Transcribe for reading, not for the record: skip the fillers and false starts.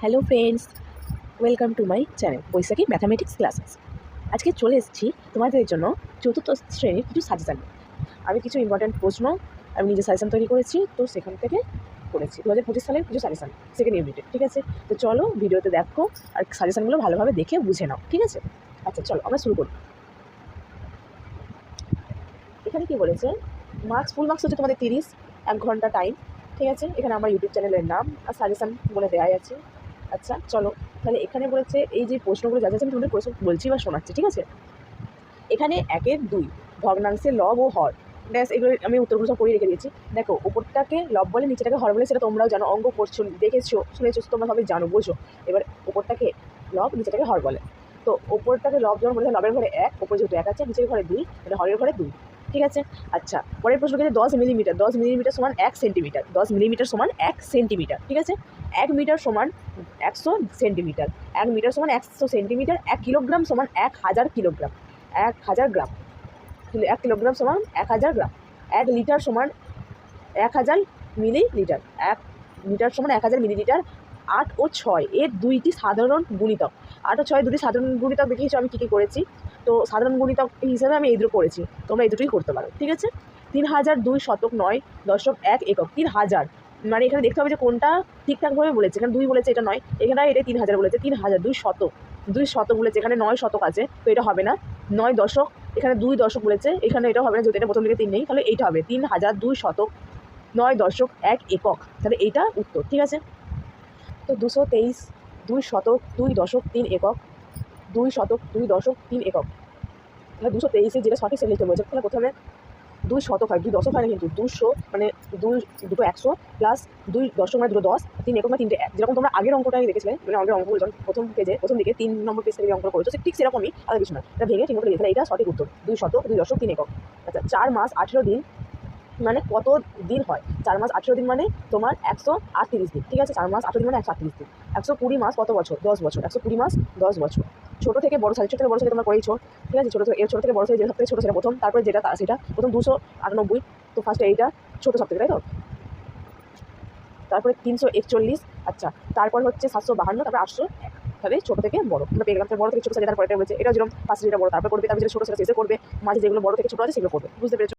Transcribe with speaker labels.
Speaker 1: Hello friends, welcome to my channel Baishakhi mathematics classes. আজকে চলে এসেছি তোমাদের জন্য চতুর্থ শ্রেণীর কিছু সাজেশান। আমি কিছু ইম্পর্ট্যান্ট প্রশ্ন আমি নিজে সাজেশান তৈরি করেছি, তো সেখান থেকে করেছি 2025 সালের কিছু সাজেশান, সেকেন্ড ইউনিটের। ঠিক আছে, তো চলো ভিডিওতে দেখো আর সাজেশানগুলো ভালোভাবে দেখে বুঝে নাও। ঠিক আছে, আচ্ছা চলো আমরা শুরু করি। এখানে কি বলেছে, মার্কস, ফুল মার্কস হচ্ছে তোমাদের 30, 1 ঘন্টা টাইম। ঠিক আছে, এখানে আমার ইউটিউব চ্যানেলের নাম আর সাজেশান বলে দেওয়াই আছে। আচ্ছা চলো, তাহলে এখানে বলেছে এই যে প্রশ্নগুলো যা যাচ্ছে আমি তোমাদের প্রশ্ন বলছি বা শোনাচ্ছি। ঠিক আছে, এখানে 1-এর 2 ভগ্নাংশের লব ও হর, ব্যাস এগুলো আমি উত্তরগুলো সব করে রেখে দিয়েছি। দেখো, উপরটাকে লব বলে নিচেটাকে হর বলে, সেটা তোমরাও জানো, অঙ্ক করছো, দেখেছো, শুনেছো, তোমরা সবাই জানো, বোঝো। এবার উপরটাকে লব, নিচেটাকে হর বলে। তো ওপরটাকে লব যখন বলেছে, লবের ঘরে 1, ওপরে যেহেতু 1 আছে, নিচের ঘরে 2, মানে হরের ঘরে 2। ঠিক আছে, আচ্ছা পরের প্রশ্ন হচ্ছে 10 মিলিমিটার, 10 মিলিমিটার সমান 1 সেন্টিমিটার, 10 মিলিমিটার সমান 1 সেন্টিমিটার। ঠিক আছে, 1 মিটার সমান 100 সেন্টিমিটার, 1 মিটার সমান 100 সেন্টিমিটার, 1 কিলোগ্রাম সমান 1000 কিলোগ্রাম, 1000 গ্রাম, 1 কিলোগ্রাম সমান 1000 গ্রাম, 1 লিটার সমান 1000 মিলিলিটার, 1 লিটার সমান 1000 মিলিলিটার। 8 ও 6 এর দুইটি সাধারণ গুণিতক, 8 ও 6 দুটি সাধারণ গুণিতক দেখিয়েছি আমি কী কী করেছি। তো সাধারণ গুণিতক হিসাবে আমি এই দুটো করেছি, তোমরা এই দুটোই করতে পারো। ঠিক আছে, 3002.9.1 একক, 3000, মানে এখানে দেখতে হবে যে কোনটা ঠিকঠাকভাবে বলেছে। এখানে 2 বলেছে, এটা নয়, এখানে এটা 3000 বলেছে, 3000, 2 শতক বলেছে, এখানে 9 শতক আছে, তো এটা হবে না। 9 দশক, এখানে 2 দশক বলেছে, এখানে এটা হবে না, যেহেতু এটা প্রথম দিকে 3 নেই, তাহলে এইটা হবে 3002.9.1 একক, তাহলে এইটা উত্তর। ঠিক আছে, তো 223, 2 শতক 2 দশক 3 একক, 2 শতক 2 দশক 3 একক, তাহলে 223 যেটা সঠিক সেটা লিখতে বলেছে। তাহলে প্রথমে 2 শতক হয়, 2 দশক হয় না, কিন্তু 200 মানে 2 দুটো 100 প্লাস 2 দশক মানে দুটো 10, 3 একক মানে 3টে 1, যেরকম তোমরা আগের অঙ্কটাই দেখেছিলে, মানে আগের অঙ্কগুলো যখন প্রথম পেজে প্রথম দিকে 3 নম্বর পেজ থেকে অঙ্ক করেছো, ঠিক সেরকমই, আর কিছু না, এটা ভেঙে ঠিক মতো লিখে, তাহলে এটা সঠিক উত্তর, 2 শতক 2 দশক 3 একক। আচ্ছা, 4 মাস 18 দিন মানে কত দিন হয়? 4 মাস 18 দিন মানে তোমার 138 দিন। ঠিক আছে, 4 মাস 18 দিন মানে 138 দিন। 120 মাস কত বছর? 10 বছর। 120 মাস 10 বছর। ছোটো থেকে বড় সাইজ, ছোটো থেকে বড় সাইজ তোমরা করেইছো। ঠিক আছে, ছোটো থেকে বড় সাইজ, যেটা সবথেকে ছোটো সেটা প্রথম, তারপরে যেটা সেটা প্রথম 298, তো ফার্স্টে এইটা ছোটো সব থেকে, তাই তো? তারপরে 341, আচ্ছা তারপর হচ্ছে 752, তারপরে 801, তাহলে ছোটো থেকে বড় আমরা পেয়ে গেলাম। বড় থেকে ছোটো সাইজ, তারপরে এটা হয়েছে, এটা যেরকম ফার্স্টে যেটা বড় তারপরে করবে, তারপরে যেটা ছোটো সেটা শেষে করবে, মাঝে যেগুলো বড় থেকে ছোটো আছে সেগুলো করবে। বুঝতে পেরেছো?